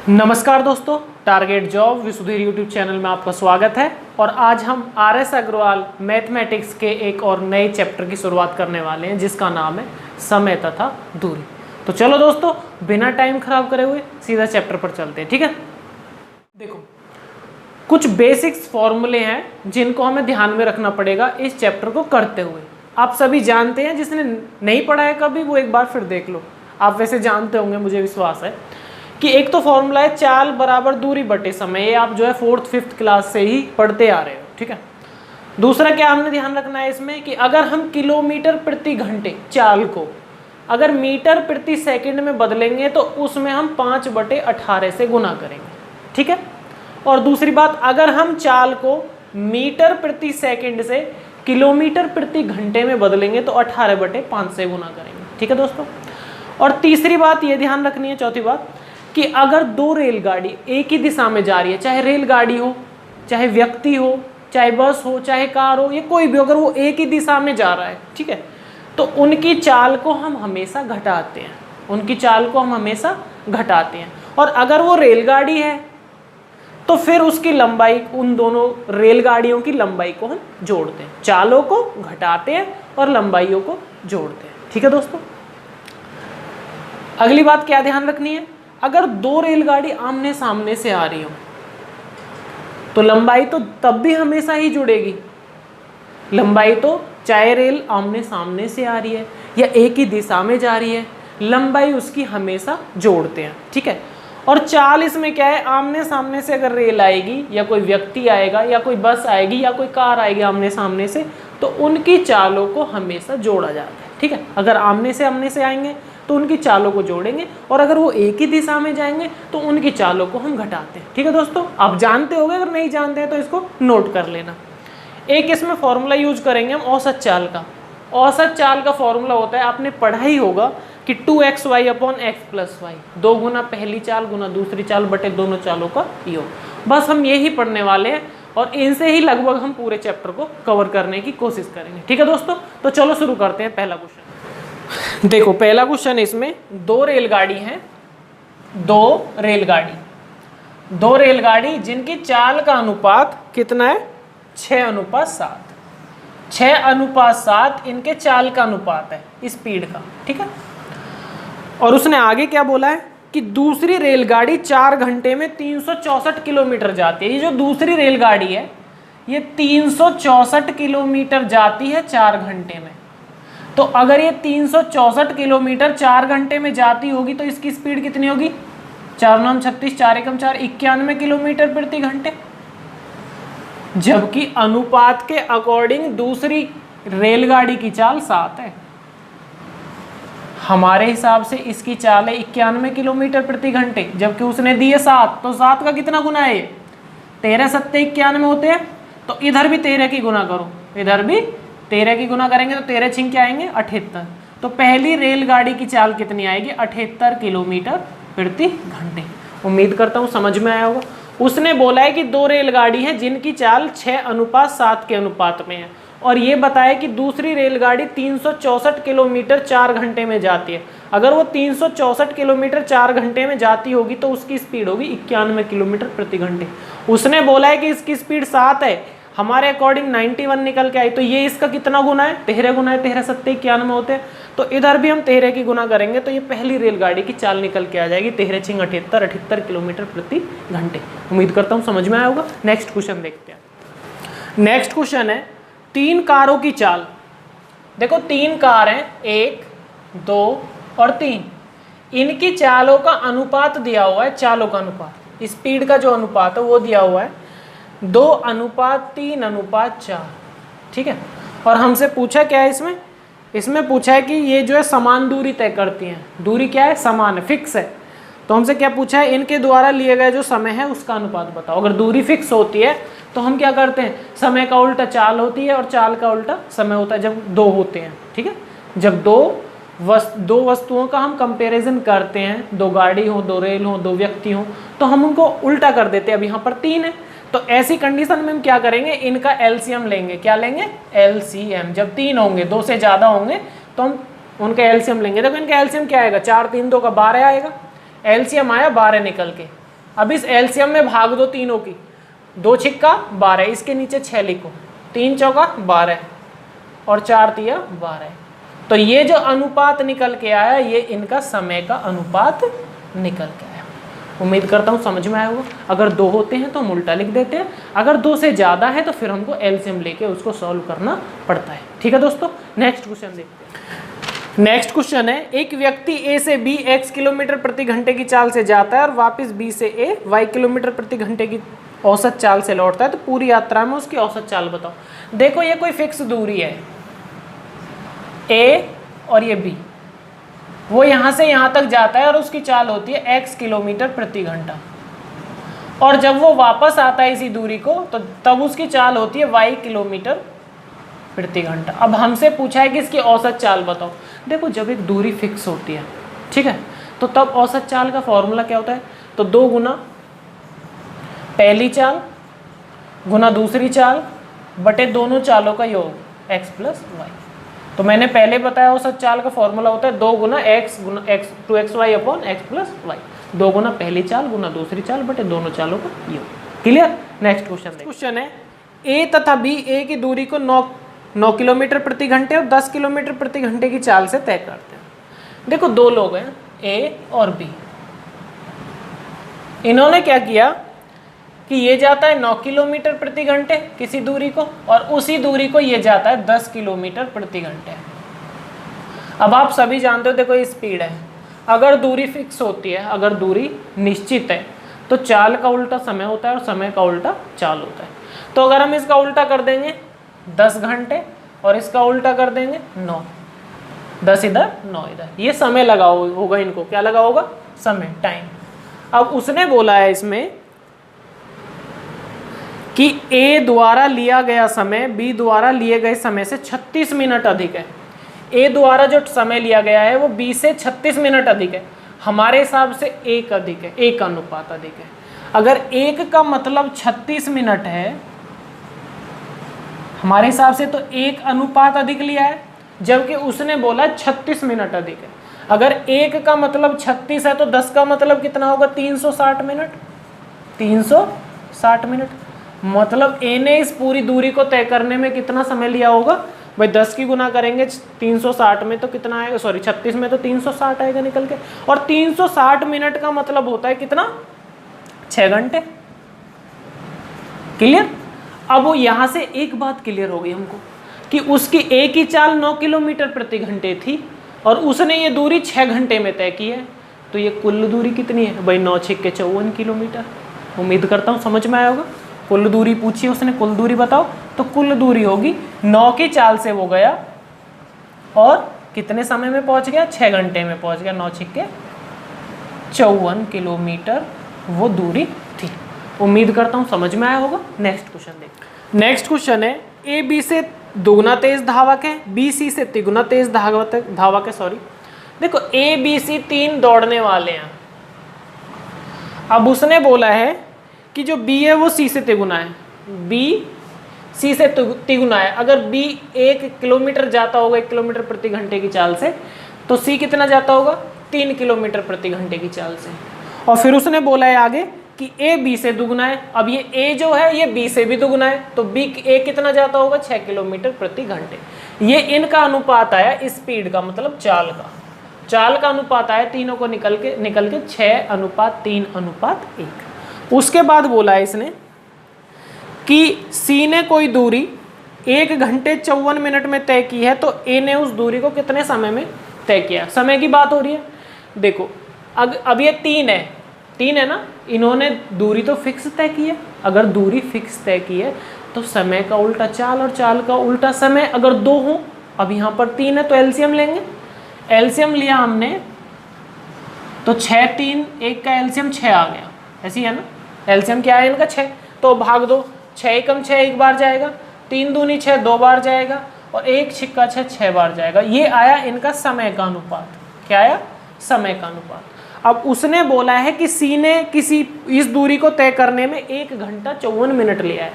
नमस्कार दोस्तों, target job विसुधीर YouTube channel में आपका स्वागत है। और आज हम आर.एस. अग्रवाल मैथमेटिक्स के एक और नए चैप्टर की शुरुआत करने वाले हैं जिसका नाम है समय तथा दूरी। तो चलो दोस्तों, बिना टाइम खराब करे हुए सीधा चैप्टर पर चलते हैं। ठीक है, देखो कुछ बेसिक्स फॉर्मूले हैं जिनको हमें ध्यान में रखना पड़ेगा इस चैप्टर को करते हुए। आप सभी जानते हैं, जिसने नहीं पढ़ा है कभी वो एक बार फिर देख लो। आप वैसे जानते होंगे, मुझे विश्वास है कि एक तो फॉर्मूला है चाल बराबर दूरी बटे समय। ये आप जो है 4th-5th क्लास से ही पढ़ते आ रहे हो। ठीक है, दूसरा क्या हमने ध्यान रखना है इसमें कि अगर हम किलोमीटर प्रति घंटे चाल को अगर मीटर प्रति सेकंड में बदलेंगे तो उसमें हम 5/18 से गुना करेंगे। ठीक है, और दूसरी बात, अगर हम चाल को मीटर प्रति सेकंड से किलोमीटर प्रति घंटे में बदलेंगे तो 18/5 से गुना करेंगे। ठीक है दोस्तों, और तीसरी बात ये ध्यान रखनी है, चौथी बात, कि अगर दो रेलगाड़ी एक ही दिशा में जा रही है, चाहे रेलगाड़ी हो, चाहे व्यक्ति हो, चाहे बस हो, चाहे कार हो, ये कोई भी, अगर वो एक ही दिशा में जा रहा है, ठीक है, तो उनकी चाल को हम हमेशा घटाते हैं। उनकी चाल को हम हमेशा घटाते हैं। और अगर वो रेलगाड़ी है तो फिर उसकी लंबाई, उन दोनों रेलगाड़ियों की लंबाई को हम जोड़ते हैं। चालों को घटाते हैं और लंबाइयों को जोड़ते हैं। ठीक है दोस्तों, अगली बात क्या ध्यान रखनी है, अगर दो रेलगाड़ी आमने सामने से आ रही हो तो लंबाई तो तब भी हमेशा ही जुड़ेगी। लंबाई तो चाहे रेल आमने सामने से आ रही है या एक ही दिशा में जा रही है, लंबाई उसकी हमेशा जोड़ते हैं। ठीक है, और चाल इसमें क्या है, आमने सामने से अगर रेल आएगी या कोई व्यक्ति आएगा या कोई बस आएगी या कोई कार आएगी आमने सामने से, तो उनकी चालों को हमेशा जोड़ा जाता है। ठीक है, अगर आमने से आएंगे तो उनकी चालों को जोड़ेंगे, और अगर वो एक ही दिशा में जाएंगे तो उनकी चालों को हम घटाते हैं। ठीक है दोस्तों, आप जानते होंगे, अगर नहीं जानते हैं तो इसको नोट कर लेना। एक इसमें फॉर्मूला यूज करेंगे हम औसत चाल का। औसत चाल का फॉर्मूला होता है, आपने पढ़ा ही होगा कि 2xy/x+y, 2 गुना पहली चाल गुना दूसरी चाल बटे दोनों चालों का योग। बस हम यही पढ़ने वाले हैं और इनसे ही लगभग हम पूरे चैप्टर को कवर करने की कोशिश करेंगे। ठीक है दोस्तों, तो चलो शुरू करते हैं। पहला क्वेश्चन देखो, पहला क्वेश्चन इसमें दो रेलगाड़ी हैं, दो रेलगाड़ी जिनकी चाल का अनुपात कितना है, 6:7। 6:7 इनके चाल का अनुपात है स्पीड का। ठीक है, और उसने आगे क्या बोला है कि दूसरी रेलगाड़ी 4 घंटे में 364 किलोमीटर जाती है। ये जो दूसरी रेलगाड़ी है ये 364 किलोमीटर जाती है 4 घंटे में। तो अगर ये 364 किलोमीटर 4 घंटे में जाती होगी तो इसकी स्पीड कितनी होगी, 4×9 = 36, 4×1 = 4, 91 किलोमीटर प्रति घंटे। जबकि अनुपात के अकॉर्डिंग दूसरी रेलगाड़ी की चाल 7 है। हमारे हिसाब से इसकी चाल है 91 किलोमीटर प्रति घंटे, जबकि उसने दिए 7, तो 7 का कितना गुना है, 13 7 91 होते हैं। तो इधर भी 13 की गुना करो, इधर भी 13 की गुना करेंगे तो 13 छिंक के आएंगे 78। तो पहली रेलगाड़ी की चाल कितनी आएगी, 78 किलोमीटर प्रति घंटे। उम्मीद करता हूँ समझ में आया होगा। उसने बोला है कि दो रेलगाड़ी है जिनकी चाल 6:7 के अनुपात में है, और ये बताया कि दूसरी रेलगाड़ी 364 किलोमीटर 4 घंटे में जाती है। अगर वो 364 किलोमीटर 4 घंटे में जाती होगी तो उसकी स्पीड होगी 91 किलोमीटर प्रति घंटे। उसने बोला है कि इसकी स्पीड 7 है, हमारे अकॉर्डिंग 91 निकल के आई, तो ये इसका कितना गुना है, 13 गुना है। 13 7 91 होते हैं, तो इधर भी हम 13 की गुना करेंगे तो ये पहली रेलगाड़ी की चाल निकल के आ जाएगी 13 छिंग 78, 78 किलोमीटर प्रति घंटे। उम्मीद करता हूँ समझ में आया होगा। नेक्स्ट क्वेश्चन देखते हैं। नेक्स्ट क्वेश्चन है 3 कारों की चाल। देखो 3 कार हैं, 1 2 और 3। इनकी चालों का अनुपात दिया हुआ है, चालों का अनुपात, स्पीड का जो अनुपात है वो दिया हुआ है 2:3:4। ठीक है, और हमसे पूछा क्या है इसमें पूछा है कि ये जो है समान दूरी तय करती हैं। दूरी क्या है, समान है, फिक्स है। तो हमसे क्या पूछा है, इनके द्वारा लिए गए जो समय है उसका अनुपात बताओ। अगर दूरी फिक्स होती है तो हम क्या करते हैं, समय का उल्टा चाल होती है और चाल का उल्टा समय होता है जब दो होते हैं। ठीक है, जब दो वस्तुओं का हम कंपैरिजन करते हैं, दो गाड़ी हो, दो रेल हो, दो व्यक्ति हो, तो हम उनको उल्टा कर देते हैं। अब यहाँ पर 3 है तो ऐसी कंडीशन में हम क्या करेंगे, इनका एलसीएम लेंगे। क्या लेंगे, एलसीएम। जब 3 होंगे, 2 से ज़्यादा होंगे तो हम उनका एलसीएम लेंगे। देखो इनका एलसीएम क्या आएगा, 4 3 2 का 12 आएगा। एलसीएम आया 12 निकल के, अब इस एलसीएम में भाग दो तीनों की, 2 छिक्का 12, इसके नीचे 6 लिखो, 3 चौका 12 और 4 तिया 12। तो ये जो अनुपात निकल के आया ये इनका समय का अनुपात निकल के आया। उम्मीद करता हूँ समझ में आया होगा। अगर 2 होते हैं तो हम उल्टा लिख देते हैं, अगर 2 से ज़्यादा है तो फिर हमको एलसीएम लेके उसको सॉल्व करना पड़ता है। ठीक है दोस्तों, नेक्स्ट क्वेश्चन देखते हैं। नेक्स्ट क्वेश्चन है, एक व्यक्ति ए से बी x किलोमीटर प्रति घंटे की चाल से जाता है और वापस बी से ए y किलोमीटर प्रति घंटे की औसत चाल से लौटता है, तो पूरी यात्रा में उसकी औसत चाल बताओ। देखो ये कोई फिक्स दूरी है, ए और ये बी, वो यहाँ से यहाँ तक जाता है और उसकी चाल होती है x किलोमीटर प्रति घंटा, और जब वो वापस आता है इसी दूरी को तो तब उसकी चाल होती है y किलोमीटर प्रति घंटा। अब हमसे पूछा है कि इसकी औसत चाल बताओ। देखो जब एक दूरी फिक्स होती है, ठीक है, तो तब औसत चाल का फॉर्मूला क्या होता है, तो 2 गुना पहली चाल गुना दूसरी चाल बटे दोनों चालों का योग x प्लस वाई। तो मैंने पहले बताया औसत चाल का फॉर्मूला होता है 2 गुना x गुना x 2xy upon x plus Y, 2 गुना पहली चाल गुना दूसरी चाल बटे दोनों चालों का योग। क्लियर। नेक्स्ट क्वेश्चन है, a तथा b a की दूरी को 9 किलोमीटर प्रति घंटे और 10 किलोमीटर प्रति घंटे की चाल से तय करते हैं। देखो 2 लोग हैं a और b, इन्होंने क्या किया कि ये जाता है 9 किलोमीटर प्रति घंटे किसी दूरी को, और उसी दूरी को ये जाता है 10 किलोमीटर प्रति घंटे। अब आप सभी जानते हो देखो ये स्पीड है, अगर दूरी फिक्स होती है, अगर दूरी निश्चित है तो चाल का उल्टा समय होता है और समय का उल्टा चाल होता है। तो अगर हम इसका उल्टा कर देंगे 10 घंटे और इसका उल्टा कर देंगे 9, 10 इधर 9 इधर, ये समय लगा होगा, इनको क्या लगा होगा, समय, टाइम। अब उसने बोला है इसमें कि A द्वारा लिया गया समय B द्वारा लिए गए समय से 36 मिनट अधिक है। A द्वारा जो समय लिया गया है वो B से 36 मिनट अधिक है, हमारे हिसाब से 1 अधिक है, 1 अनुपात अधिक है। अगर 1 का मतलब 36 मिनट है हमारे हिसाब से, तो 1 अनुपात अधिक लिया है, जबकि उसने बोला 36 मिनट अधिक है। अगर 1 का मतलब 36 है तो 10 का मतलब कितना होगा, 360 मिनट, 360 मिनट। मतलब A ने इस पूरी दूरी को तय करने में कितना समय लिया होगा भाई, 10 की गुना करेंगे 360 में तो कितना आएगा, सॉरी 36 में तो 360 आएगा निकल के, और 360 मिनट का मतलब होता है कितना, 6 घंटे। क्लियर। अब वो यहाँ से एक बात क्लियर हो गई हमको कि उसकी A की चाल 9 किलोमीटर प्रति घंटे थी और उसने ये दूरी 6 घंटे में तय की है, तो ये कुल दूरी कितनी है भाई, 9 छिक्के 54 किलोमीटर। उम्मीद करता हूँ समझ में आया होगा। कुल दूरी पूछी उसने, कुल दूरी बताओ, तो कुल दूरी होगी 9 की चाल से वो गया और कितने समय में पहुंच गया, 6 घंटे में पहुंच गया, 9 छिक्के 54 किलोमीटर वो दूरी थी। उम्मीद करता हूँ समझ में आया होगा। नेक्स्ट क्वेश्चन देखते। नेक्स्ट क्वेश्चन है, ए बी से दोगुना तेज धावक है, बी सी से तिगुना तेज धावक है, सॉरी। देखो ए बी सी 3 दौड़ने वाले हैं। अब उसने बोला है कि जो B है वो C से तिगुना है, B C से तिगुना है। अगर B 1 किलोमीटर जाता होगा 1 किलोमीटर प्रति घंटे की चाल से, तो C कितना जाता होगा, 3 किलोमीटर प्रति घंटे की चाल से। और फिर उसने बोला है आगे कि A B से दुगुना है। अब ये A जो है ये B से भी दुगुना है, तो A कितना जाता होगा, 6 किलोमीटर प्रति घंटे। ये इनका अनुपात आया स्पीड का, मतलब चाल का अनुपात आया, तीनों को निकल के 6:3:1। उसके बाद बोला है इसने कि C ने कोई दूरी 1 घंटे 54 मिनट में तय की है, तो A ने उस दूरी को कितने समय में तय किया। समय की बात हो रही है। देखो अब ये 3 है ना, इन्होंने दूरी तो फिक्स तय की है। अगर दूरी फिक्स तय की है तो समय का उल्टा चाल और चाल का उल्टा समय। अगर 2 हो, अब यहाँ पर 3 है तो एलसीएम लेंगे। एलसीएम लिया हमने तो 6 3 1 का एलसीएम 6 आ गया, ऐसी है ना। एलसीएम क्या है इनका, 6, तो भाग दो, 6 एकम 6 एक बार जाएगा, 3 दूनी 6 2 बार जाएगा, और 1 छिक्का 6 6 बार जाएगा। ये आया इनका समय का अनुपात। क्या आया, समय का अनुपात। अब उसने बोला है कि C ने इस दूरी को तय करने में 1 घंटा 54 मिनट लिया है।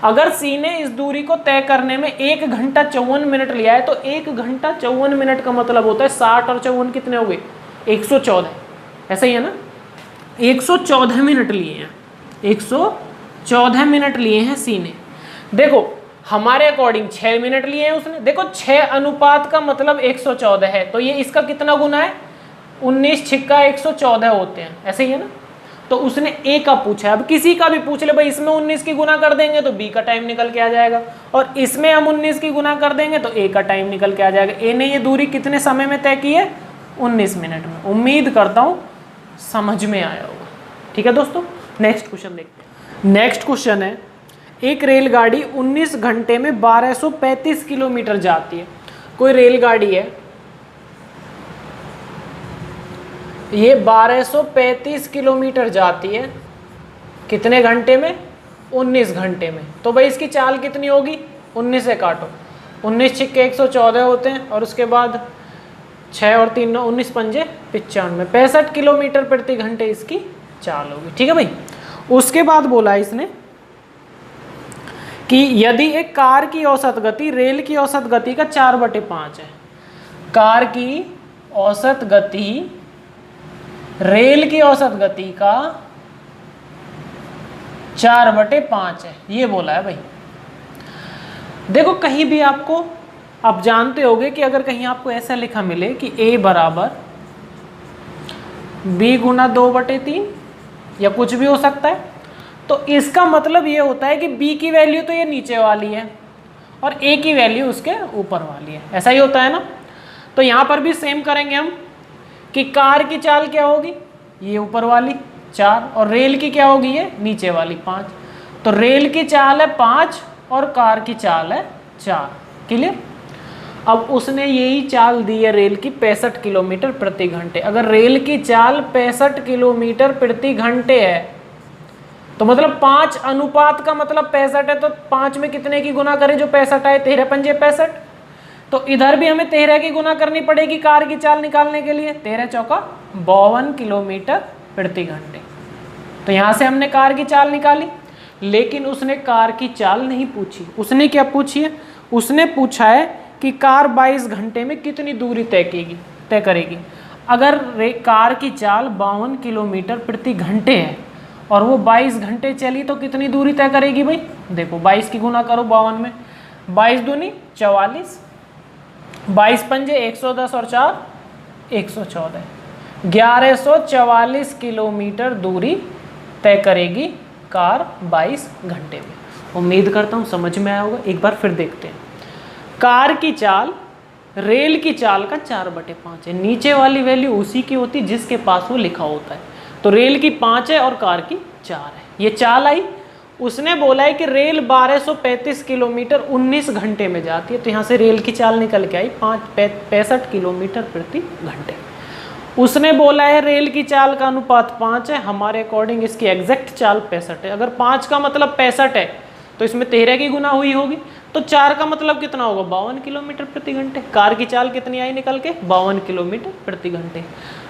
अगर C ने इस दूरी को तय करने में 1 घंटा 54 मिनट लिया है, तो 1 घंटा 54 मिनट का मतलब होता है 60 और 54 कितने हो गए, 114, ऐसा ही है ना। 114 मिनट लिए हैं, 114 मिनट लिए हैं सी ने। देखो हमारे अकॉर्डिंग 6 मिनट लिए हैं उसने। देखो 6 अनुपात का मतलब 114 है, तो ये इसका कितना गुना है, 19 छिक्का 114 होते हैं, ऐसे ही है ना। तो उसने ए का पूछा है, अब किसी का भी पूछ ले भाई, इसमें 19 की गुना कर देंगे तो बी का टाइम निकल के आ जाएगा, और इसमें हम 19 की गुना कर देंगे तो ए का टाइम निकल के आ जाएगा। ए ने ये दूरी कितने समय में तय की है, 19 मिनट में। उम्मीद करता हूँ समझ में आया होगा। ठीक है दोस्तों, नेक्स्ट क्वेश्चन देखते हैं। नेक्स्ट क्वेश्चन है, एक रेलगाड़ी 19 घंटे में 1235 किलोमीटर जाती है। कोई रेलगाड़ी है, ये 1235 किलोमीटर जाती है, कितने घंटे में, 19 घंटे में। तो भाई इसकी चाल कितनी होगी, 19 से काटो, 19 छिक्के 114 होते हैं, और उसके बाद 6 और 3 9, 19 पंजे 95, 65 किलोमीटर प्रति घंटे इसकी चाल होगी। ठीक है भाई। उसके बाद बोला इसने कि यदि एक कार की औसत गति रेल की औसत गति का 4/5 है, कार की औसत गति रेल की औसत गति का 4/5 है, ये बोला है भाई। देखो कहीं भी आपको, आप जानते होगे कि अगर कहीं आपको ऐसा लिखा मिले कि a बराबर b गुना 2/3 या कुछ भी हो सकता है, तो इसका मतलब ये होता है कि b की वैल्यू तो ये नीचे वाली है और a की वैल्यू उसके ऊपर वाली है, ऐसा ही होता है ना। तो यहाँ पर भी सेम करेंगे हम कि कार की चाल क्या होगी, ये ऊपर वाली 4, और रेल की क्या होगी, ये नीचे वाली 5। तो रेल की चाल है 5 और कार की चाल है 4। क्लियर। अब उसने यही चाल दी है रेल की 65 किलोमीटर प्रति घंटे। अगर रेल की चाल 65 किलोमीटर प्रति घंटे है तो मतलब 5 अनुपात का मतलब 65 है, तो 5 में कितने की गुना करें जो 65 है, 13 पंजे 65। तो इधर भी हमें 13 की गुना करनी पड़ेगी कार की चाल निकालने के लिए, 13 चौका 52 किलोमीटर प्रति घंटे। तो यहाँ से हमने कार की चाल निकाली, लेकिन उसने कार की चाल नहीं पूछी। उसने क्या पूछी है, उसने पूछा है कि कार 22 घंटे में कितनी दूरी तय करेगी। अगर कार की चाल 52 किलोमीटर प्रति घंटे है और वो 22 घंटे चली तो कितनी दूरी तय करेगी भाई। देखो 22 की गुना करो 52 में, 22 दूनी 44, 22 पंजे 110 और 4 114, 1144 किलोमीटर दूरी तय करेगी कार 22 घंटे में। उम्मीद करता हूँ समझ में आया होगा। एक बार फिर देखते हैं। कार की चाल रेल की चाल का 4/5 है, नीचे वाली वैल्यू उसी की होती जिसके पास वो लिखा होता है। तो रेल की 5 है और कार की 4 है, ये चाल आई। उसने बोला है कि रेल 1235 किलोमीटर 19 घंटे में जाती है, तो यहाँ से रेल की चाल निकल के आई 65 किलोमीटर प्रति घंटे। उसने बोला है रेल की चाल का अनुपात 5 है, हमारे अकॉर्डिंग इसकी एग्जैक्ट चाल 65 है। अगर 5 का मतलब 65 है तो इसमें 13 की गुना हुई होगी, तो 4 का मतलब कितना होगा, 52 किलोमीटर प्रति घंटे। कार की चाल कितनी आई निकल के, 52 किलोमीटर प्रति घंटे।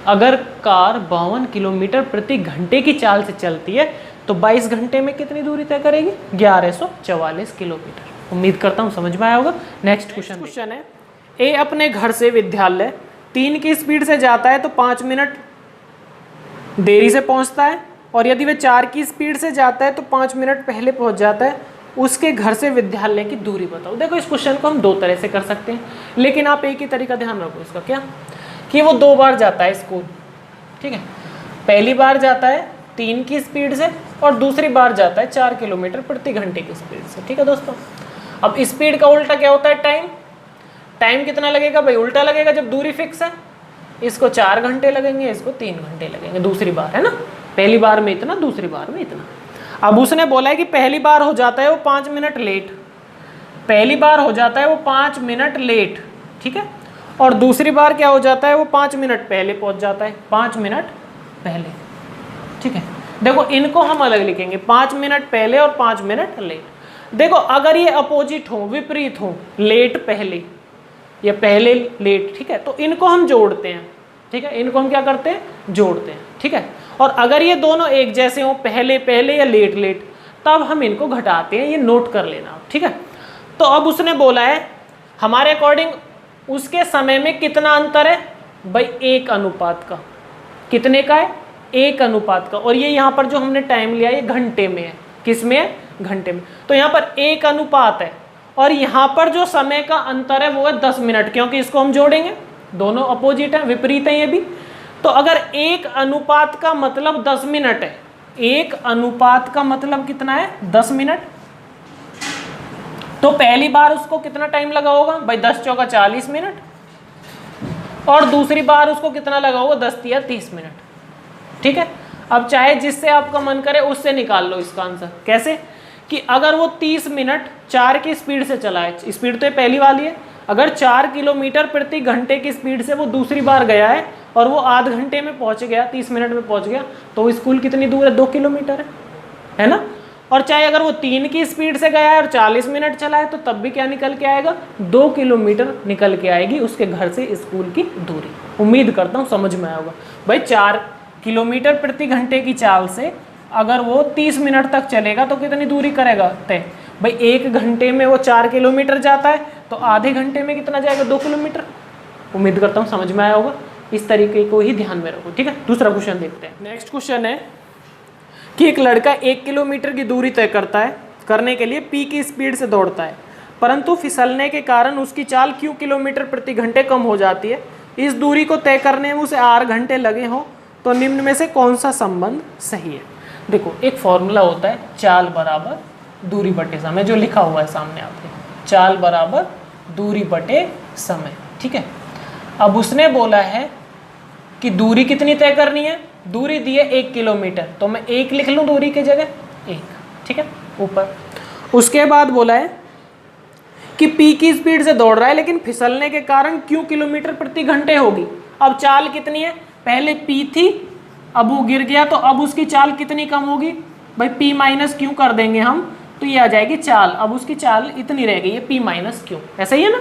अगर कार 52 किलोमीटर प्रति घंटे की चाल से चलती है तो 22 घंटे में कितनी दूरी तय करेगी, 1144 किलोमीटर। उम्मीद करता हूँ समझ में आया होगा। नेक्स्ट क्वेश्चन है, ए अपने घर से विद्यालय 3 की स्पीड से जाता है तो 5 मिनट देरी से पहुँचता है, और यदि वह 4 की स्पीड से जाता है तो 5 मिनट पहले पहुँच जाता है। उसके घर से विद्यालय की दूरी बताओ। देखो इस क्वेश्चन को हम 2 तरह से कर सकते हैं, लेकिन आप एक ही तरीका ध्यान रखो इसका, क्या कि वो 2 बार जाता है स्कूल। ठीक है, पहली बार जाता है 3 की स्पीड से और दूसरी बार जाता है 4 किलोमीटर प्रति घंटे की स्पीड से। ठीक है दोस्तों, अब स्पीड का उल्टा क्या होता है, टाइम। टाइम कितना लगेगा भाई, उल्टा लगेगा जब दूरी फिक्स है। इसको 4 घंटे लगेंगे, इसको 3 घंटे लगेंगे, दूसरी बार है ना। पहली बार में इतना, दूसरी बार में इतना। अब उसने बोला है कि पहली बार हो जाता है वो 5 मिनट लेट, पहली बार हो जाता है वो 5 मिनट लेट। ठीक है, और दूसरी बार क्या हो जाता है, वो 5 मिनट पहले पहुंच जाता है, 5 मिनट पहले। ठीक है, देखो इनको हम अलग लिखेंगे, 5 मिनट पहले और 5 मिनट लेट। देखो अगर ये अपोजिट हो, विपरीत हो, लेट पहले या पहले लेट, ठीक है, तो इनको हम जोड़ते हैं। ठीक है, इनको हम क्या करते हैं, जोड़ते हैं। ठीक है, और अगर ये दोनों एक जैसे हो, पहले पहले या लेट लेट, तब हम इनको घटाते हैं, ये नोट कर लेना। ठीक है, तो अब उसने बोला है हमारे अकॉर्डिंग उसके समय में कितना अंतर है भाई, 1 अनुपात का। कितने का है, 1 अनुपात का, और ये यहाँ पर जो हमने टाइम लिया ये घंटे में है। किस में है? घंटे में। तो यहाँ पर 1 अनुपात है, और यहाँ पर जो समय का अंतर है वो है 10 मिनट, क्योंकि इसको हम जोड़ेंगे, दोनों अपोजिट है, विपरीत है ये भी। तो अगर 1 अनुपात का मतलब 10 मिनट है, 1 अनुपात का मतलब कितना है? 10 मिनट। तो पहली बार उसको कितना टाइम लगा होगा भाई? 10 चौका 40 मिनट, और दूसरी बार उसको कितना लगा होगा? 10 तिया 30 मिनट। ठीक है, अब चाहे जिससे आपका मन करे उससे निकाल लो इसका आंसर। कैसे? कि अगर वो 30 मिनट 4 की स्पीड से चला है, स्पीड तो ये पहली वाली है, अगर 4 किलोमीटर प्रति घंटे की स्पीड से वो दूसरी बार गया है और वो आध घंटे में पहुंच गया, 30 मिनट में पहुंच गया, तो वो स्कूल कितनी दूर है? 2 किलोमीटर है ना। और चाहे अगर वो 3 की स्पीड से गया है और 40 मिनट चला है, तो तब भी क्या निकल के आएगा? 2 किलोमीटर निकल के आएगी उसके घर से स्कूल की दूरी। उम्मीद करता हूँ समझ में आया होगा भाई। 4 किलोमीटर प्रति घंटे की चाल से अगर वो 30 मिनट तक चलेगा तो कितनी दूरी करेगा तय भाई? 1 घंटे में वो 4 किलोमीटर जाता है, तो आधे घंटे में कितना जाएगा? 2 किलोमीटर। उम्मीद करता हूँ समझ में आया होगा, इस तरीके को ही ध्यान में रखो। ठीक है, दूसरा क्वेश्चन देखते हैं। नेक्स्ट क्वेश्चन है कि एक लड़का 1 किलोमीटर की दूरी तय करने के लिए p की स्पीड से दौड़ता है, परंतु फिसलने के कारण उसकी चाल q किलोमीटर प्रति घंटे कम हो जाती है। इस दूरी को तय करने में उसे 8 घंटे लगे हों, तो निम्न में से कौन सा संबंध सही है? देखो, एक फॉर्मूला होता है चाल बराबर दूरी बटे समय, जो लिखा हुआ है सामने आपके, चाल बराबर दूरी बटे समय। ठीक है, अब उसने बोला है कि दूरी कितनी तय करनी है? दूरी दी है 1 किलोमीटर, तो मैं 1 लिख लूँ दूरी के जगह 1। ठीक है, ऊपर। उसके बाद बोला है कि p की स्पीड से दौड़ रहा है, लेकिन फिसलने के कारण q किलोमीटर प्रति घंटे होगी। अब चाल कितनी है? पहले p थी, अब वो गिर गया, तो अब उसकी चाल कितनी कम होगी भाई? p माइनस क्यू कर देंगे हम, तो ये आ जाएगी चाल। अब उसकी चाल इतनी रह गई है p माइनस क्यू। ऐसा ही है ना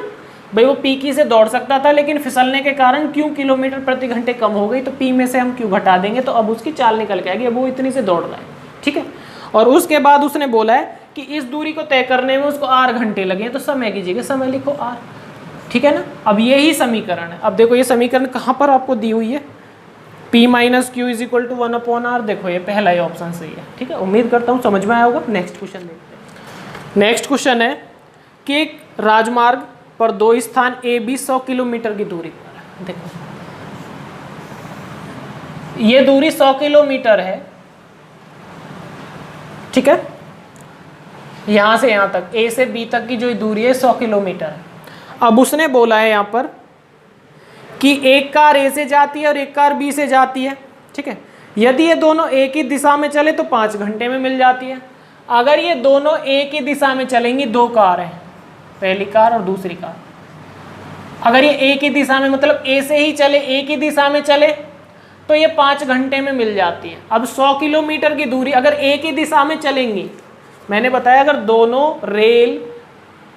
भाई? वो p की से दौड़ सकता था, लेकिन फिसलने के कारण q किलोमीटर प्रति घंटे कम हो गई, तो p में से हम q घटा देंगे, तो अब उसकी चाल निकल के आएगी। अब वो इतनी से दौड़ रहा है। ठीक है, और उसके बाद उसने बोला है कि इस दूरी को तय करने में उसको 8 घंटे लगे, तो समय की जगह समय लिखो 8। ठीक है ना। अब यही समीकरण है। अब देखो ये समीकरण कहाँ पर आपको दी हुई है? p minus Q is equal to 1/r। देखो ये पहला ही ऑप्शन सही है। ठीक है, उम्मीद करता हूँ समझ में आया होगा। नेक्स्ट क्वेश्चन देखते हैं। नेक्स्ट क्वेश्चन है कि एक राजमार्ग पर 2 स्थान ए बी 100 किलोमीटर की दूरी पर है। देखो ये दूरी 100 किलोमीटर है। ठीक है, यहां से यहां तक ए से बी तक की जो दूरी है 100 किलोमीटर है। अब उसने बोला है यहां पर कि एक कार ए से जाती है और एक कार बी से जाती है। ठीक है, यदि ये दोनों एक ही दिशा में चले तो 5 घंटे में मिल जाती है। अगर ये दोनों एक ही दिशा में चलेंगी, 2 कार हैं, पहली कार और दूसरी कार, अगर ये एक ही दिशा में मतलब ए से ही चले, एक ही दिशा में चले, तो ये 5 घंटे में मिल जाती है। अब 100 किलोमीटर की दूरी अगर एक ही दिशा में चलेंगी, मैंने बताया अगर दोनों रेल,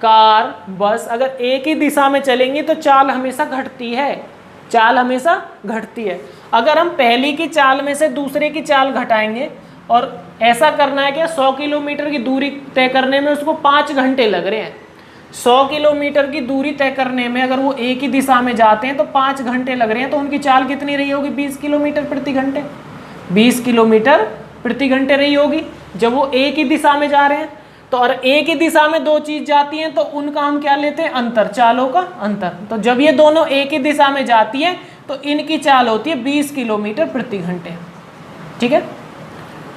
कार, बस अगर एक ही दिशा में चलेंगी तो चाल हमेशा घटती है। चाल हमेशा घटती है। अगर हम पहली की चाल में से दूसरे की चाल घटाएंगे, और ऐसा करना है कि 100 किलोमीटर की दूरी तय करने में उसको 5 घंटे लग रहे हैं। 100 किलोमीटर की दूरी तय करने में अगर वो एक ही दिशा में जाते हैं तो 5 घंटे लग रहे हैं, तो उनकी चाल कितनी रही होगी? 20 किलोमीटर प्रति घंटे। 20 किलोमीटर प्रति घंटे रही होगी जब वो एक ही दिशा में जा रहे हैं। तो और एक ही दिशा में 2 चीज जाती हैं तो उनका हम क्या लेते हैं? अंतर, चालों का अंतर। तो जब ये दोनों एक ही दिशा में जाती है तो इनकी चाल होती है 20 किलोमीटर प्रति घंटे। ठीक है,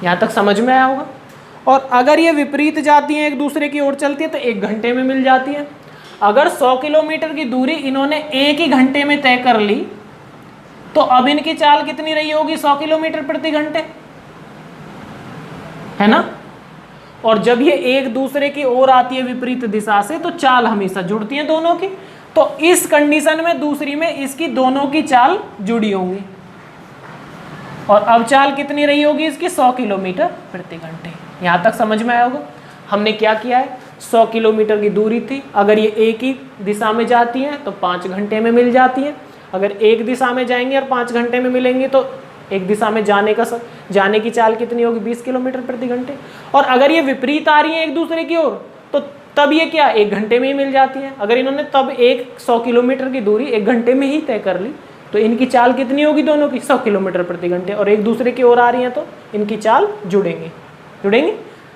यहाँ तक समझ में आया होगा। और अगर ये विपरीत जाती हैं, एक दूसरे की ओर चलती है, तो 1 घंटे में मिल जाती है। अगर 100 किलोमीटर की दूरी इन्होंने एक ही घंटे में तय कर ली, तो अब इनकी चाल कितनी रही होगी? 100 किलोमीटर प्रति घंटे, है ना। और जब ये एक दूसरे की ओर आती है विपरीत दिशा से, तो चाल हमेशा जुड़ती है दोनों की। तो इस कंडीशन में दूसरी में इसकी दोनों की चाल जुड़ी होंगी। और अब चाल कितनी रही होगी इसकी? 100 किलोमीटर प्रति घंटे। यहाँ तक समझ में आया होगा। हमने क्या किया है? 100 किलोमीटर की दूरी थी, अगर ये एक ही दिशा में जाती हैं तो 5 घंटे में मिल जाती है। अगर एक दिशा में जाएंगे और 5 घंटे में मिलेंगे, तो एक दिशा में जाने की चाल कितनी होगी? 20 किलोमीटर प्रति घंटे। और अगर ये विपरीत आ रही है एक दूसरे की ओर, तो तब ये क्या? 1 घंटे में ही मिल जाती है। अगर इन्होंने तब 100 किलोमीटर की दूरी 1 घंटे में ही तय कर ली, तो इनकी चाल कितनी होगी दोनों की 100 किलोमीटर प्रति घंटे, और एक दूसरे की ओर आ रही हैं तो इनकी चाल जुड़ेंगे।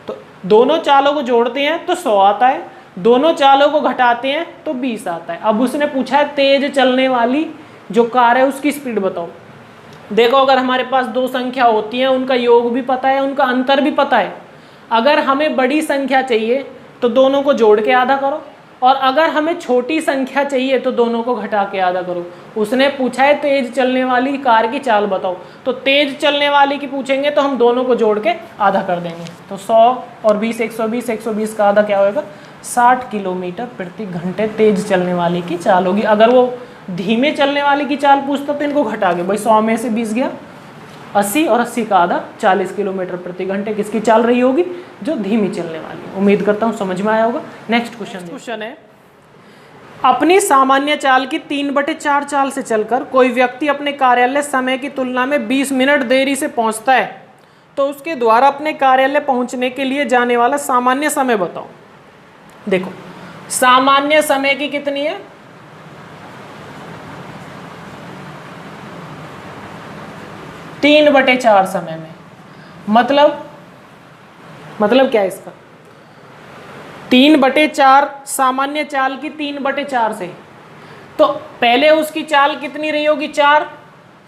तो दोनों चालों को जोड़ते हैं तो 100 आता है, दोनों चालों को घटाते हैं तो 20 आता है। अब उसने पूछा है तेज चलने वाली जो कार है उसकी स्पीड बताओ। देखो अगर हमारे पास दो संख्या होती हैं, उनका योग भी पता है, उनका अंतर भी पता है। अगर हमें बड़ी संख्या चाहिए तो दोनों को जोड़ के आधा करो, और अगर हमें छोटी संख्या चाहिए तो दोनों को घटा के आधा करो। उसने पूछा है तेज चलने वाली कार की चाल बताओ, तो तेज चलने वाली की पूछेंगे तो हम दोनों को जोड़ के आधा कर देंगे। तो 100 और 20 120, 120 का आधा क्या होगा 60 किलोमीटर प्रति घंटे तेज चलने वाली की चाल होगी। अगर वो धीमे चलने वाली की चाल पूछता तो इनको घटा के भाई 100 में से 20 गया 80, और 80 का आधा 40 किलोमीटर प्रति घंटे किसकी चाल रही होगी, जो धीमी चलने वाली। उम्मीद करता हूँ समझ में आया होगा। नेक्स्ट क्वेश्चन है, अपनी सामान्य चाल की 3/4 चाल से चलकर कोई व्यक्ति अपने कार्यालय समय की तुलना में 20 मिनट देरी से पहुंचता है, तो उसके द्वारा अपने कार्यालय पहुंचने के लिए जाने वाला सामान्य समय बताओ। देखो सामान्य समय की कितनी है, 3/4 समय में। मतलब क्या है इसका, 3/4 सामान्य चाल की 3/4 से, तो पहले उसकी चाल कितनी रही होगी 4,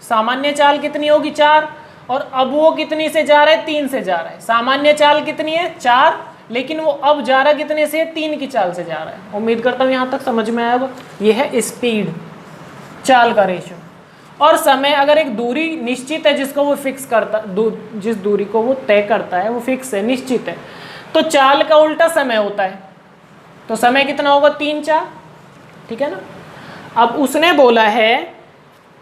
सामान्य चाल कितनी होगी 4, और अब वो कितनी से जा रहा है 3 से जा रहा है। सामान्य चाल कितनी है 4, लेकिन वो अब जा रहा कितने से 3 की चाल से जा रहा है। उम्मीद करता हूँ यहाँ तक समझ में आया होगा। ये है स्पीड, चाल का रेशियो। और समय, अगर एक दूरी निश्चित है जिसको वो फिक्स करता, जिस दूरी को वो तय करता है वो फिक्स है, निश्चित है, तो चाल का उल्टा समय होता है। तो समय कितना होगा 3 4, ठीक है ना। अब उसने बोला है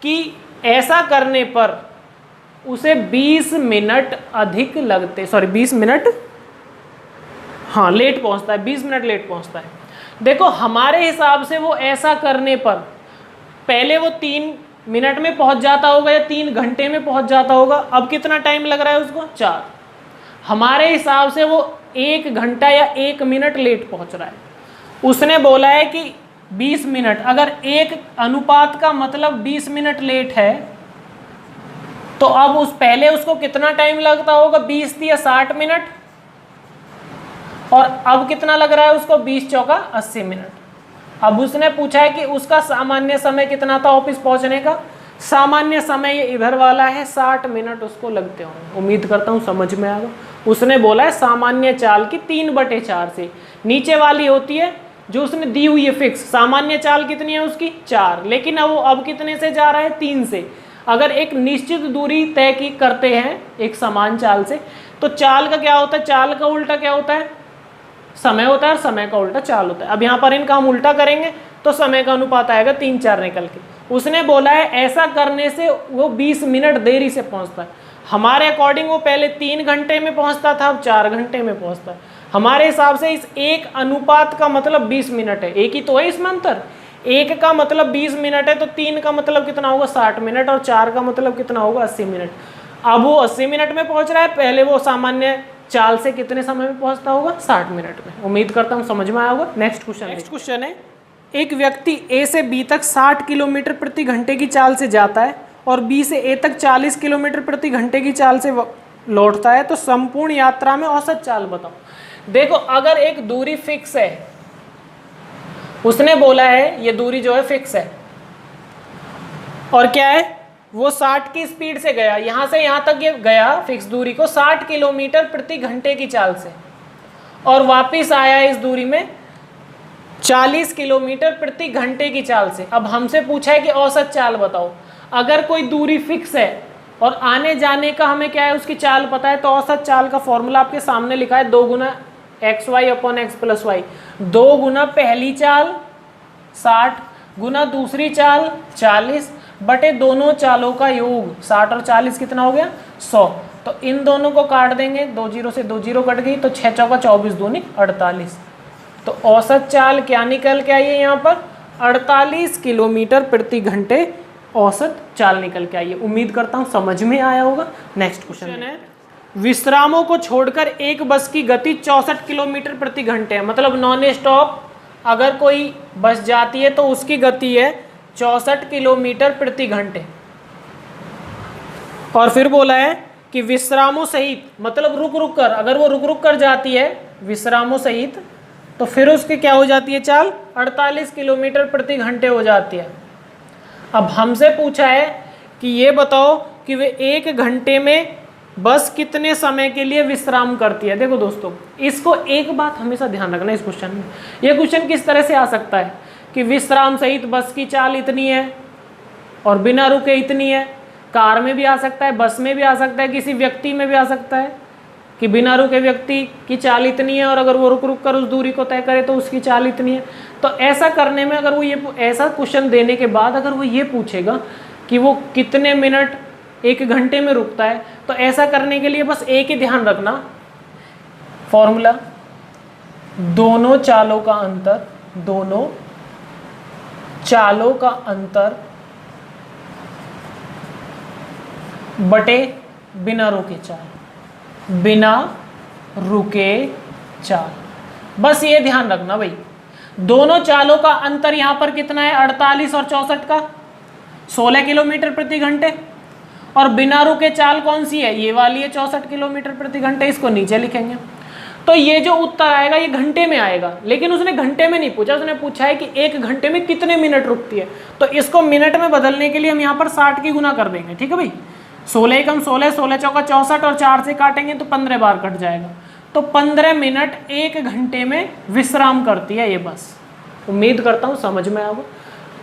कि ऐसा करने पर उसे 20 मिनट अधिक लगते, 20 मिनट लेट पहुंचता है, 20 मिनट लेट पहुंचता है। देखो हमारे हिसाब से वो ऐसा करने पर पहले वो 3 मिनट में पहुंच जाता होगा या 3 घंटे में पहुंच जाता होगा। अब कितना टाइम लग रहा है उसको 4। हमारे हिसाब से वो 1 घंटा या 1 मिनट लेट पहुंच रहा है। उसने बोला है कि 20 मिनट, अगर एक अनुपात का मतलब 20 मिनट लेट है तो अब पहले उसको कितना टाइम लगता होगा, 20 या 60 मिनट, और अब कितना लग रहा है उसको 20 चौका 80 मिनट। अब उसने पूछा है कि उसका सामान्य समय कितना था ऑफिस पहुंचने का। सामान्य समय ये इधर वाला है, 60 मिनट उसको लगते होंगे। उम्मीद करता हूँ समझ में आएगा। उसने बोला है सामान्य चाल की 3/4 से, नीचे वाली होती है जो उसने दी हुई है फिक्स। सामान्य चाल कितनी है उसकी 4, लेकिन अब कितने से जा रहा है 3 से। अगर एक निश्चित दूरी तय की करते हैं एक समान चाल से, तो चाल का क्या होता है, चाल का उल्टा क्या होता है, समय होता है, और समय का उल्टा चाल होता है। अब यहाँ पर इनका हम उल्टा करेंगे तो समय का अनुपात आएगा 3 4 निकल के। उसने बोला है ऐसा करने से वो 20 मिनट देरी से पहुँचता है। हमारे अकॉर्डिंग वो पहले 3 घंटे में पहुँचता था, अब 4 घंटे में पहुँचता है। हमारे हिसाब से इस एक अनुपात का मतलब 20 मिनट है। एक ही तो है इसमें अंतर, 1 का मतलब 20 मिनट है, तो 3 का मतलब कितना होगा 60 मिनट, और 4 का मतलब कितना होगा 80 मिनट। अब वो 80 मिनट में पहुँच रहा है, पहले वो सामान्य चाल से कितने समय में पहुंचता होगा 60 मिनट में। उम्मीद करता हूं समझ में आया होगा। नेक्स्ट क्वेश्चन है, एक व्यक्ति ए से बी तक 60 किलोमीटर प्रति घंटे की चाल से जाता है और बी से ए तक 40 किलोमीटर प्रति घंटे की चाल से लौटता है, तो संपूर्ण यात्रा में औसत चाल बताओ। देखो अगर एक दूरी फिक्स है, उसने बोला है ये दूरी जो है फिक्स है, और क्या है वो 60 की स्पीड से गया, यहाँ से यहाँ तक ये गया फिक्स दूरी को 60 किलोमीटर प्रति घंटे की चाल से, और वापस आया इस दूरी में 40 किलोमीटर प्रति घंटे की चाल से। अब हमसे पूछा है कि औसत चाल बताओ। अगर कोई दूरी फिक्स है और आने जाने का हमें क्या है उसकी चाल पता है, तो औसत चाल का फॉर्मूला आपके सामने लिखा है 2 गुना XY upon X plus Y. 2 गुना पहली चाल 60 गुना दूसरी चाल 40 बटे दोनों चालों का योग 60 और 40 कितना हो गया 100। तो इन दोनों को काट देंगे, 2 0 से 2 0 कट गई, तो 6 चौका 24 दूनी 48। तो औसत चाल क्या निकल के आई है यहाँ पर 48 किलोमीटर प्रति घंटे औसत चाल निकल के आई है। उम्मीद करता हूँ समझ में आया होगा। नेक्स्ट क्वेश्चन है, विश्रामों को छोड़कर एक बस की गति 64 किलोमीटर प्रति घंटे है। मतलब नॉन स्टॉप अगर कोई बस जाती है तो उसकी गति है 64 किलोमीटर प्रति घंटे। और फिर बोला है कि विश्रामों सहित, मतलब रुक रुक कर, अगर वो रुक रुक कर जाती है विश्रामों सहित, तो फिर उसकी क्या हो जाती है चाल, 48 किलोमीटर प्रति घंटे हो जाती है। अब हमसे पूछा है कि ये बताओ कि वे 1 घंटे में बस कितने समय के लिए विश्राम करती है। देखो दोस्तों, इसको एक बात हमेशा ध्यान रखना इस क्वेश्चन में। ये क्वेश्चन किस तरह से आ सकता है कि विश्राम सहित बस की चाल इतनी है और बिना रुके इतनी है। कार में भी आ सकता है, बस में भी आ सकता है, किसी व्यक्ति में भी आ सकता है कि बिना रुके व्यक्ति की चाल इतनी है और अगर वो रुक रुक कर उस दूरी को तय करे तो उसकी चाल इतनी है। तो ऐसा करने में अगर वो ये ऐसा क्वेश्चन देने के बाद अगर वो ये पूछेगा कि वो कितने मिनट 1 घंटे में रुकता है, तो ऐसा करने के लिए बस एक ही ध्यान रखना, फॉर्मूला दोनों चालों का अंतर, दोनों चालों का अंतर बटे बिना रुके चाल, बिना रुके चाल। बस ये ध्यान रखना भाई, दोनों चालों का अंतर यहां पर कितना है, 48 और 64 का 16 किलोमीटर प्रति घंटे, और बिना रुके चाल कौन सी है, ये वाली है 64 किलोमीटर प्रति घंटे। इसको नीचे लिखेंगे तो ये जो उत्तर आएगा ये घंटे में आएगा, लेकिन उसने घंटे में नहीं पूछा, उसने पूछा है कि 1 घंटे में कितने मिनट रुकती है। तो इसको मिनट में बदलने के लिए हम यहाँ पर 60 की गुना कर देंगे, ठीक है भाई। 16 कम 16, 16 चौका 64 और 4 से काटेंगे तो 15 बार कट जाएगा। तो 15 मिनट 1 घंटे में विश्राम करती है ये बस। उम्मीद करता हूँ समझ में आएगा।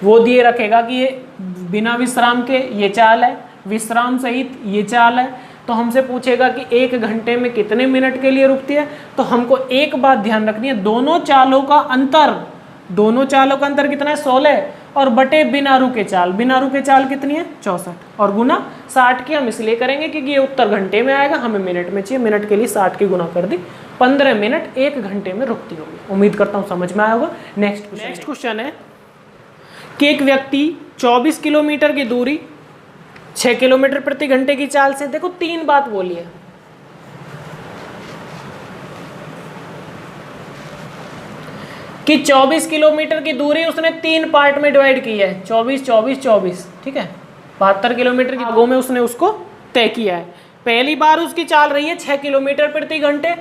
वो दिए रखेगा कि ये बिना विश्राम के ये चाल है, विश्राम सहित ये चाल है। तो हमसे पूछेगा कि 1 घंटे में कितने मिनट के लिए रुकती है। तो हमको एक बात ध्यान रखनी है, दोनों चालों का अंतर, दोनों चालों का अंतर कितना है 16 और बटे बिना रुके चाल, बिना रुके चाल कितनी है 64 और गुना 60 की हम इसलिए करेंगे क्योंकि ये उत्तर घंटे में आएगा, हमें मिनट में चाहिए, मिनट के लिए 60 की गुना कर दी, 15 मिनट 1 घंटे में रुकती होगी। उम्मीद करता हूँ समझ में आया होगा। नेक्स्ट क्वेश्चन है कि एक व्यक्ति 24 किलोमीटर की दूरी 6 किलोमीटर प्रति घंटे की चाल से, देखो 3 बात बोली है, कि 24 किलोमीटर की दूरी उसने 3 पार्ट में डिवाइड की है, 24 24 24, ठीक है। 72 किलोमीटर की भागों में उसने उसको तय किया है। पहली बार उसकी चाल रही है 6 किलोमीटर प्रति घंटे,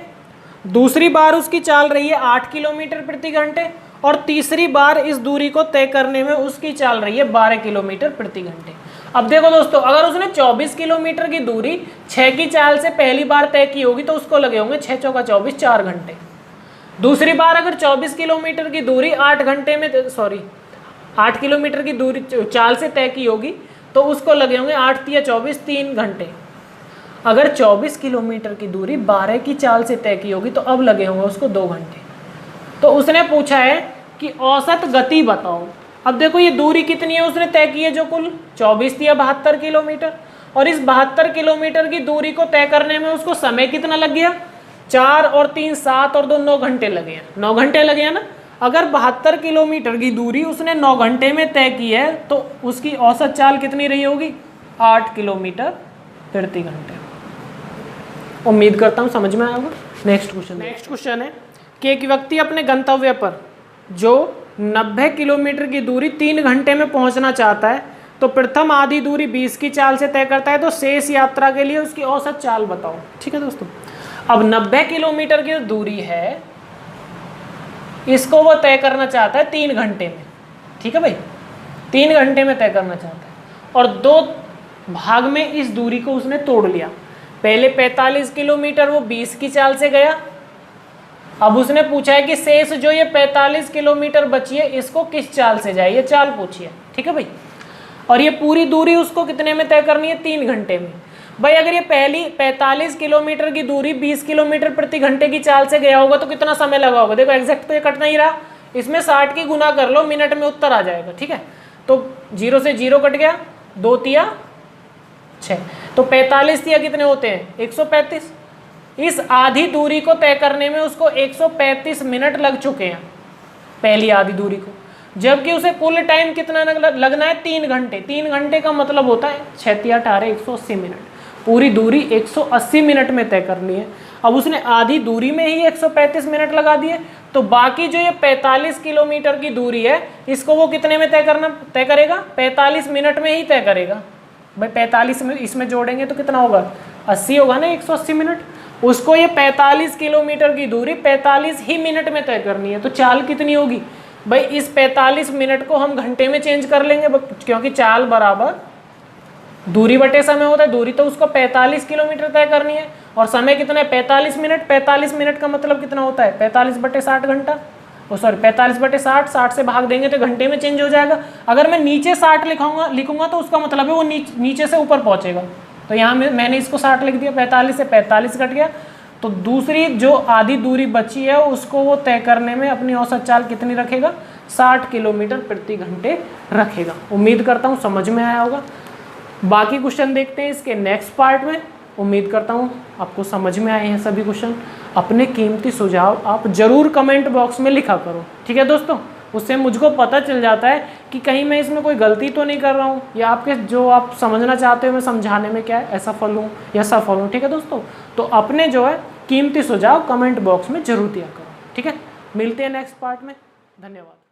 दूसरी बार उसकी चाल रही है 8 किलोमीटर प्रति घंटे, और तीसरी बार इस दूरी को तय करने में उसकी चाल रही है 12 किलोमीटर प्रति घंटे। अब देखो दोस्तों, अगर उसने 24 किलोमीटर की दूरी 6 की चाल से पहली बार तय की होगी तो उसको लगे होंगे 6 चौका 24 4 घंटे। दूसरी बार अगर 24 किलोमीटर की दूरी 8 किलोमीटर की दूरी चाल से तय की होगी तो उसको लगे होंगे 8 या 24 3 घंटे। अगर 24 किलोमीटर की दूरी 12 की चाल से तय की होगी तो अब लगे होंगे उसको 2 घंटे। तो उसने पूछा है कि औसत गति बताओ। अब देखो ये दूरी कितनी है उसने तय की है, जो कुल 24 थी या 72 किलोमीटर, और इस 72 किलोमीटर की दूरी को तय करने में उसको समय कितना लग गया, 4 और 3 7 और 2 9 घंटे लगे हैं, 9 घंटे लगे हैं ना। अगर 72 किलोमीटर की दूरी उसने 9 घंटे में तय की है तो उसकी औसत चाल कितनी रही होगी, 8 किलोमीटर प्रति घंटे। उम्मीद करता हूँ समझ में आया होगा। नेक्स्ट क्वेश्चन है कि एक व्यक्ति अपने गंतव्य पर जो 90 किलोमीटर की दूरी 3 घंटे में पहुंचना चाहता है, तो प्रथम आधी दूरी 20 की चाल से तय करता है, तो शेष यात्रा के लिए उसकी औसत चाल बताओ। ठीक है दोस्तों, अब 90 किलोमीटर की दूरी है, इसको वो तय करना चाहता है 3 घंटे में। ठीक है भाई, 3 घंटे में तय करना चाहता है, और 2 भाग में इस दूरी को उसने तोड़ लिया। पहले 45 किलोमीटर वो 20 की चाल से गया, अब उसने पूछा है कि शेष जो ये 45 किलोमीटर बची है इसको किस चाल से जाए, ये चाल पूछी है। ठीक है भाई, और ये पूरी दूरी उसको कितने में तय करनी है, 3 घंटे में। भाई अगर ये पहली 45 किलोमीटर की दूरी 20 किलोमीटर प्रति घंटे की चाल से गया होगा तो कितना समय लगा होगा, देखो एग्जैक्ट तो ये कट नहीं रहा, इसमें 60 की गुना कर लो, मिनट में उत्तर आ जाएगा। ठीक है, तो 0 से 0 कट गया, 2 तिया 6, तो 45 तिया कितने होते हैं, 135। इस आधी दूरी को तय करने में उसको 135 मिनट लग चुके हैं पहली आधी दूरी को, जबकि उसे कुल टाइम कितना लगना है, 3 घंटे। 3 घंटे का मतलब होता है 6 तिया 18 180 मिनट। पूरी दूरी 180 मिनट में तय करनी है। अब उसने आधी दूरी में ही 135 मिनट लगा दिए, तो बाकी जो ये 45 किलोमीटर की दूरी है इसको वो कितने में तय करेगा? 45 मिनट में ही तय करेगा। भाई 45 में इसमें जोड़ेंगे तो कितना होगा? 80 होगा ना, 180 मिनट। उसको ये 45 किलोमीटर की दूरी 45 ही मिनट में तय करनी है। तो चाल कितनी होगी भाई? इस 45 मिनट को हम घंटे में चेंज कर लेंगे, क्योंकि चाल बराबर दूरी बटे समय होता है। दूरी तो उसको 45 किलोमीटर तय करनी है और समय कितना है? 45 मिनट। 45 मिनट का मतलब कितना होता है? 45 बटे 60 घंटा। 45 बटे 60, 60 से भाग देंगे तो घंटे में चेंज हो जाएगा। अगर मैं नीचे 60 लिखूंगा तो उसका मतलब है वो नीचे से ऊपर पहुंचेगा। तो यहाँ मैंने इसको 60 लिख दिया, 45 से 45 कट गया। तो दूसरी जो आधी दूरी बची है उसको वो तय करने में अपनी औसत चाल कितनी रखेगा? 60 किलोमीटर प्रति घंटे रखेगा। उम्मीद करता हूँ समझ में आया होगा। बाकी क्वेश्चन देखते हैं इसके नेक्स्ट पार्ट में। उम्मीद करता हूँ आपको समझ में आए हैं सभी क्वेश्चन। अपने कीमती सुझाव आप जरूर कमेंट बॉक्स में लिखा करो, ठीक है दोस्तों। उससे मुझको पता चल जाता है कि कहीं मैं इसमें कोई गलती तो नहीं कर रहा हूँ, या आपके जो आप समझना चाहते हो मैं समझाने में क्या है असफल हूँ या सफल हूँ, ठीक है दोस्तों। तो अपने जो है कीमती सुझाव कमेंट बॉक्स में जरूर दिया करो, ठीक है। मिलते हैं नेक्स्ट पार्ट में। धन्यवाद।